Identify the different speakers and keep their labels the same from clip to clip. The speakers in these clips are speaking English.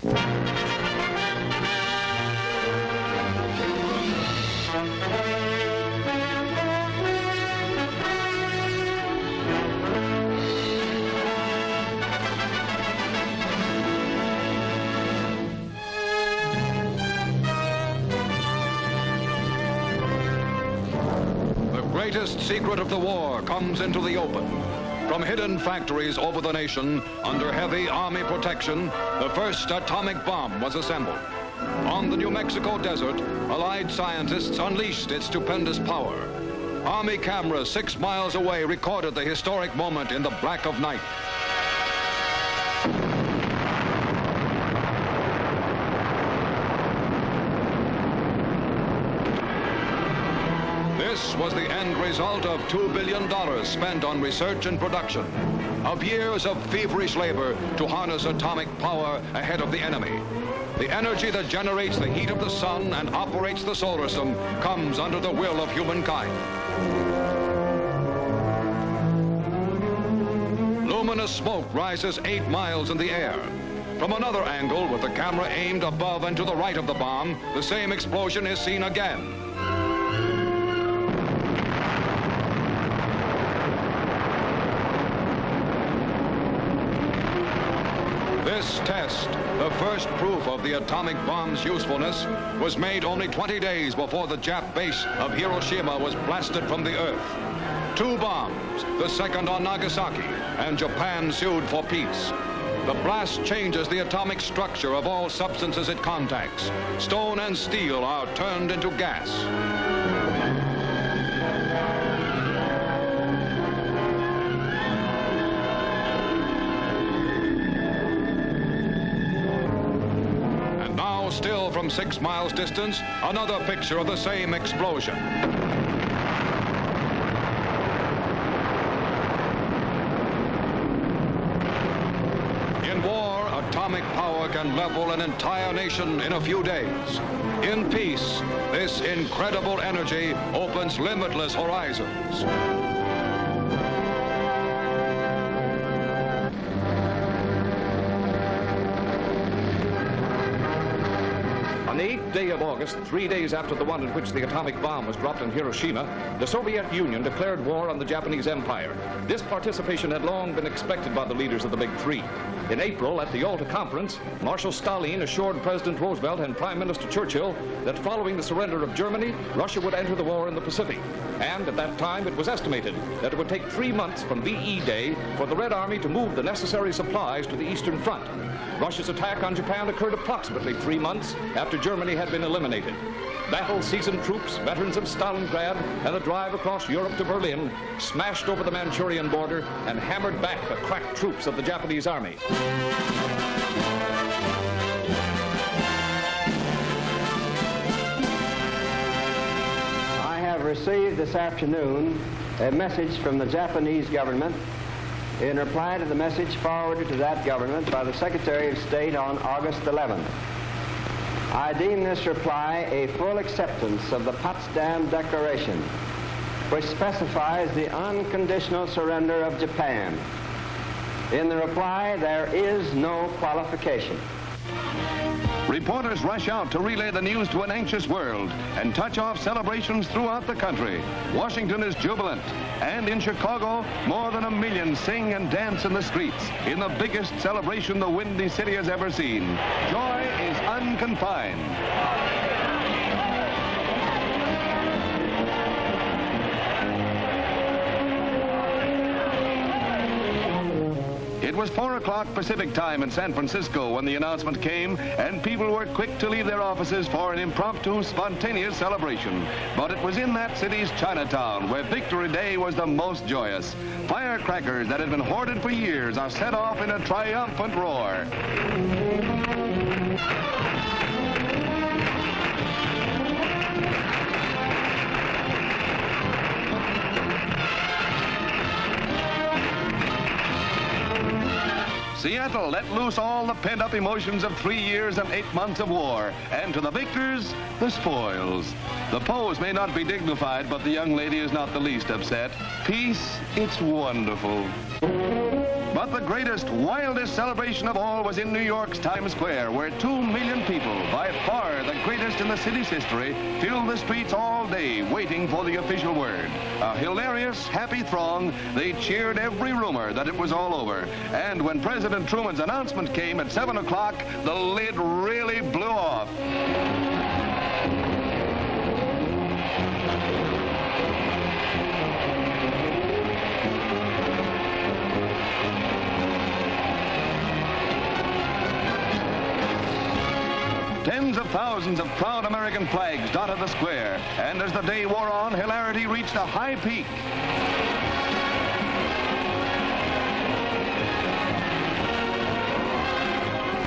Speaker 1: The greatest secret of the war comes into the open. From hidden factories over the nation, under heavy Army protection, the first atomic bomb was assembled. On the New Mexico desert, Allied scientists unleashed its stupendous power. Army cameras 6 miles away recorded the historic moment in the black of night. This was the end result of $2 billion spent on research and production, of years of feverish labor to harness atomic power ahead of the enemy. The energy that generates the heat of the sun and operates the solar system comes under the will of humankind. Luminous smoke rises 8 miles in the air. From another angle, with the camera aimed above and to the right of the bomb, the same explosion is seen again. This test, the first proof of the atomic bomb's usefulness, was made only 20 days before the Jap base of Hiroshima was blasted from the earth. 2 bombs, the second on Nagasaki, and Japan sued for peace. The blast changes the atomic structure of all substances it contacts. Stone and steel are turned into gas. Still from 6 miles distance, another picture of the same explosion. In war, atomic power can level an entire nation in a few days. In peace, this incredible energy opens limitless horizons.
Speaker 2: On the 8th day of August, 3 days after the one in which the atomic bomb was dropped in Hiroshima, the Soviet Union declared war on the Japanese Empire. This participation had long been expected by the leaders of the Big Three. In April, at the Yalta Conference, Marshal Stalin assured President Roosevelt and Prime Minister Churchill that following the surrender of Germany, Russia would enter the war in the Pacific. And at that time, it was estimated that it would take 3 months from VE Day for the Red Army to move the necessary supplies to the Eastern Front. Russia's attack on Japan occurred approximately 3 months after Germany had been eliminated. Battle-seasoned troops, veterans of Stalingrad, and the drive across Europe to Berlin smashed over the Manchurian border and hammered back the crack troops of the Japanese army.
Speaker 3: I have received this afternoon a message from the Japanese government in reply to the message forwarded to that government by the Secretary of State on August 11th. I deem this reply a full acceptance of the Potsdam Declaration, which specifies the unconditional surrender of Japan. In the reply, there is no qualification.
Speaker 4: Reporters rush out to relay the news to an anxious world and touch off celebrations throughout the country. Washington is jubilant, and in Chicago, more than 1 million sing and dance in the streets in the biggest celebration the Windy City has ever seen. Joy is unconfined. It was 4 o'clock Pacific time in San Francisco when the announcement came, and people were quick to leave their offices for an impromptu, spontaneous celebration. But it was in that city's Chinatown where Victory Day was the most joyous. Firecrackers that had been hoarded for years are set off in a triumphant roar. Seattle let loose all the pent-up emotions of 3 years and 8 months of war, and to the victors, the spoils. The pose may not be dignified, but the young lady is not the least upset. Peace, it's wonderful. But the greatest, wildest celebration of all was in New York's Times Square, where 2 million people, by far the greatest in the city's history, filled the streets all day waiting for the official word. A hilarious, happy throng, they cheered every rumor that it was all over. And when President Truman's announcement came at 7 o'clock, the lid really blew off. Tens of thousands of proud American flags dotted the square, and as the day wore on, hilarity reached a high peak.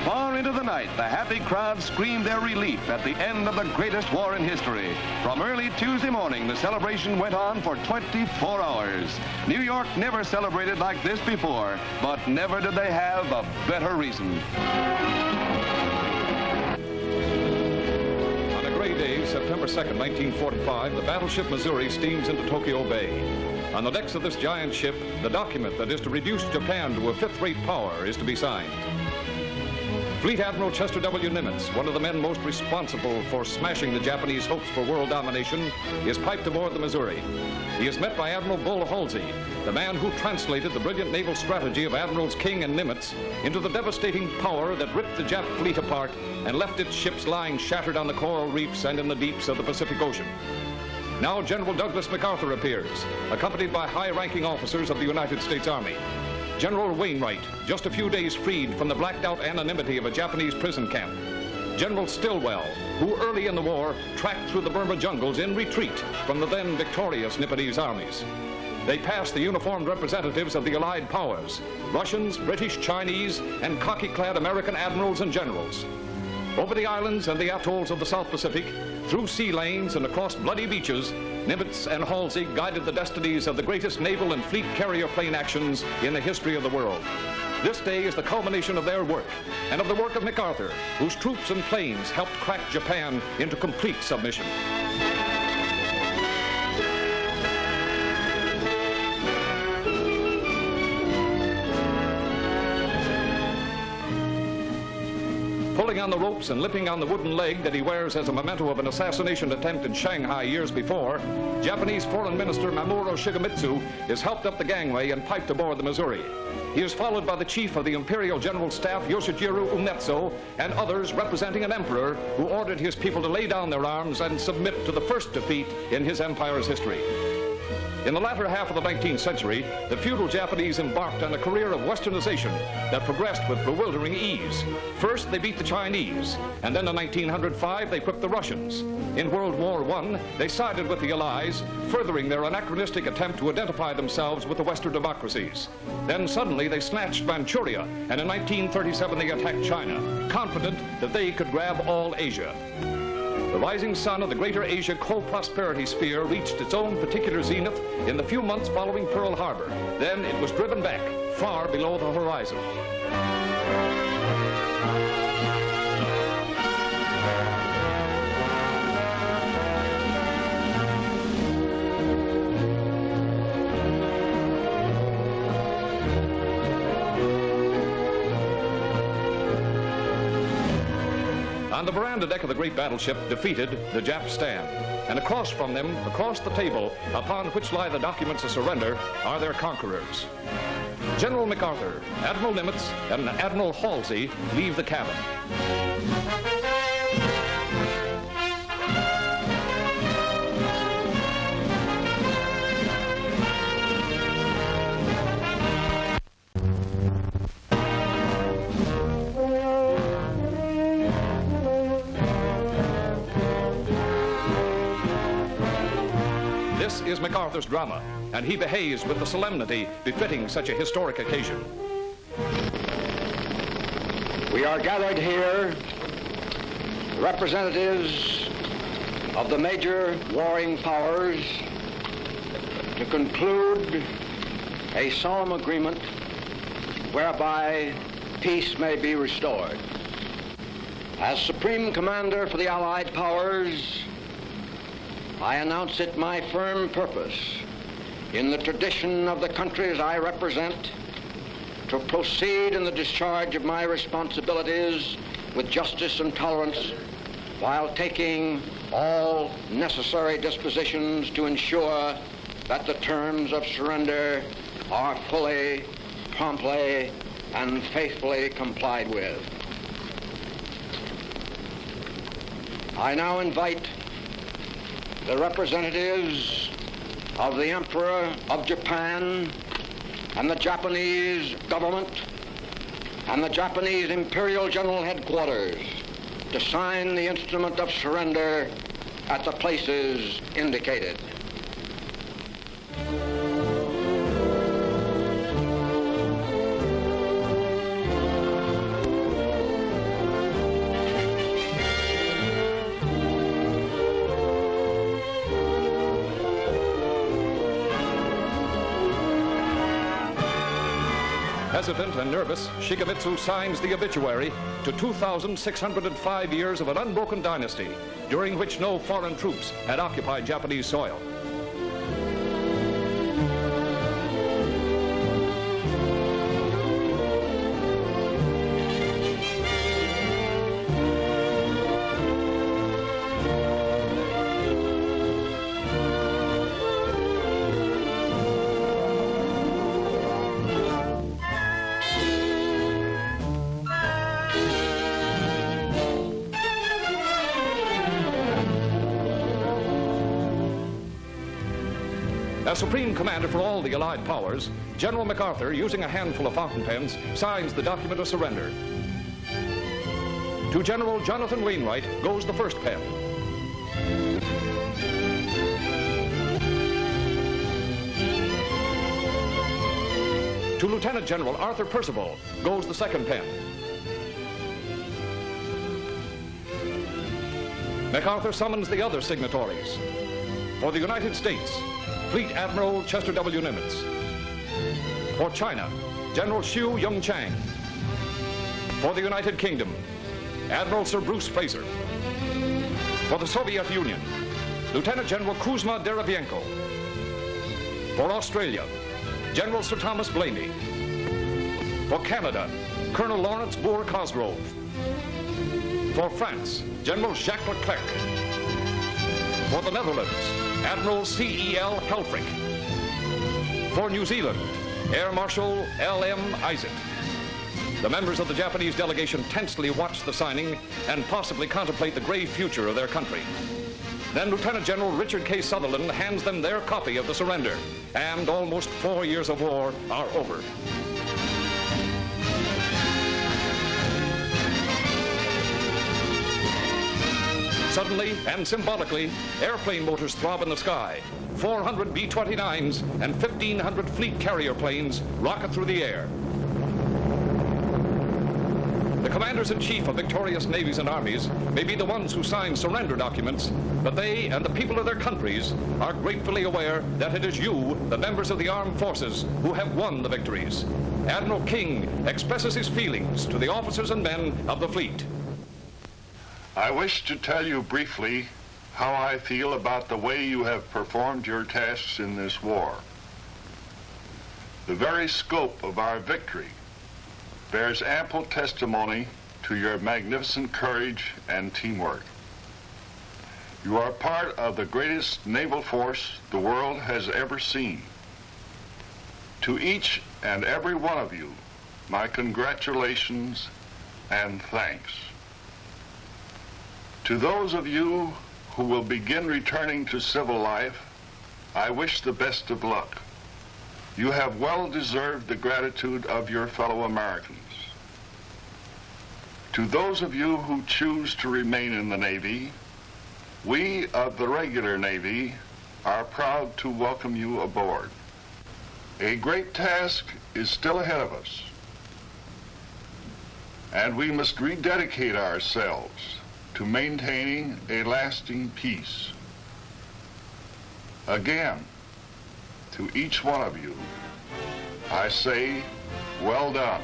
Speaker 4: Far into the night, the happy crowd screamed their relief at the end of the greatest war in history. From early Tuesday morning, the celebration went on for 24 hours. New York never celebrated like this before, but never did they have a better reason.
Speaker 2: September 2nd, 1945, the battleship Missouri steams into Tokyo Bay. On the decks of this giant ship, the document that is to reduce Japan to a fifth-rate power is to be signed. Fleet Admiral Chester W. Nimitz, one of the men most responsible for smashing the Japanese hopes for world domination, is piped aboard the Missouri. He is met by Admiral Bull Halsey, the man who translated the brilliant naval strategy of Admirals King and Nimitz into the devastating power that ripped the Jap fleet apart and left its ships lying shattered on the coral reefs and in the deeps of the Pacific Ocean. Now General Douglas MacArthur appears, accompanied by high-ranking officers of the United States Army. General Wainwright, just a few days freed from the blacked-out anonymity of a Japanese prison camp. General Stilwell, who early in the war tracked through the Burma jungles in retreat from the then victorious Nipponese armies. They passed the uniformed representatives of the Allied powers, Russians, British, Chinese, and khaki-clad American admirals and generals. Over the islands and the atolls of the South Pacific, through sea lanes and across bloody beaches, Nimitz and Halsey guided the destinies of the greatest naval and fleet carrier plane actions in the history of the world. This day is the culmination of their work and of the work of MacArthur, whose troops and planes helped crack Japan into complete submission. Pulling on the ropes and lipping on the wooden leg that he wears as a memento of an assassination attempt in Shanghai years before, Japanese Foreign Minister Mamoru Shigemitsu is helped up the gangway and piped aboard the Missouri. He is followed by the chief of the Imperial General Staff, Yoshijiro Umetsu, and others representing an emperor who ordered his people to lay down their arms and submit to the first defeat in his empire's history. In the latter half of the 19th century, the feudal Japanese embarked on a career of westernization that progressed with bewildering ease. First, they beat the Chinese, and then in 1905, they equipped the Russians. In World War I, they sided with the Allies, furthering their anachronistic attempt to identify themselves with the Western democracies. Then suddenly, they snatched Manchuria, and in 1937, they attacked China, confident that they could grab all Asia. The rising sun of the greater Asia co-prosperity sphere reached its own particular zenith in the few months following Pearl Harbor. Then it was driven back, far below the horizon. On the veranda deck of the great battleship, defeated, the Japs stand. And across from them, across the table, upon which lie the documents of surrender, are their conquerors. General MacArthur, Admiral Nimitz, and Admiral Halsey leave the cabin. This is MacArthur's drama, and he behaves with the solemnity befitting such a historic occasion.
Speaker 3: We are gathered here, representatives of the major warring powers, to conclude a solemn agreement whereby peace may be restored. As Supreme Commander for the Allied Powers, I announce it my firm purpose, in the tradition of the countries I represent,
Speaker 5: to proceed in the discharge of my responsibilities with justice and tolerance, while taking all necessary dispositions to ensure that the terms of surrender are fully, promptly, and faithfully complied with. I now invite the representatives of the Emperor of Japan and the Japanese government and the Japanese Imperial General Headquarters to sign the instrument of surrender at the places indicated.
Speaker 2: Hesitant and nervous, Shigemitsu signs the obituary to 2,605 years of an unbroken dynasty, during which no foreign troops had occupied Japanese soil. As Supreme Commander for all the Allied powers, General MacArthur, using a handful of fountain pens, signs the document of surrender. To General Jonathan Wainwright goes the first pen. To Lieutenant General Arthur Percival goes the second pen. MacArthur summons the other signatories. For the United States, Fleet Admiral Chester W. Nimitz. For China, General Xu Yongchang. For the United Kingdom, Admiral Sir Bruce Fraser. For the Soviet Union, Lieutenant General Kuzma Derivienko. For Australia, General Sir Thomas Blamey. For Canada, Colonel Lawrence Boer Cosgrove. For France, General Jacques Leclerc. For the Netherlands, Admiral C.E.L. Helfrich. For New Zealand, Air Marshal L.M. Isaac. The members of the Japanese delegation tensely watch the signing and possibly contemplate the grave future of their country. Then Lieutenant General Richard K. Sutherland hands them their copy of the surrender, and almost 4 years of war are over. Suddenly and symbolically, airplane motors throb in the sky. 400 B-29s and 1,500 fleet carrier planes rocket through the air. The commanders-in-chief of victorious navies and armies may be the ones who sign surrender documents, but they and the people of their countries are gratefully aware that it is you, the members of the armed forces, who have won the victories. Admiral King expresses his feelings to the officers and men of the fleet.
Speaker 6: I wish to tell you briefly how I feel about the way you have performed your tasks in this war. The very scope of our victory bears ample testimony to your magnificent courage and teamwork. You are part of the greatest naval force the world has ever seen. To each and every one of you, my congratulations and thanks. To those of you who will begin returning to civil life, I wish the best of luck. You have well deserved the gratitude of your fellow Americans. To those of you who choose to remain in the Navy, we of the regular Navy are proud to welcome you aboard. A great task is still ahead of us, and we must rededicate ourselves to maintaining a lasting peace. Again, to each one of you, I say, well done.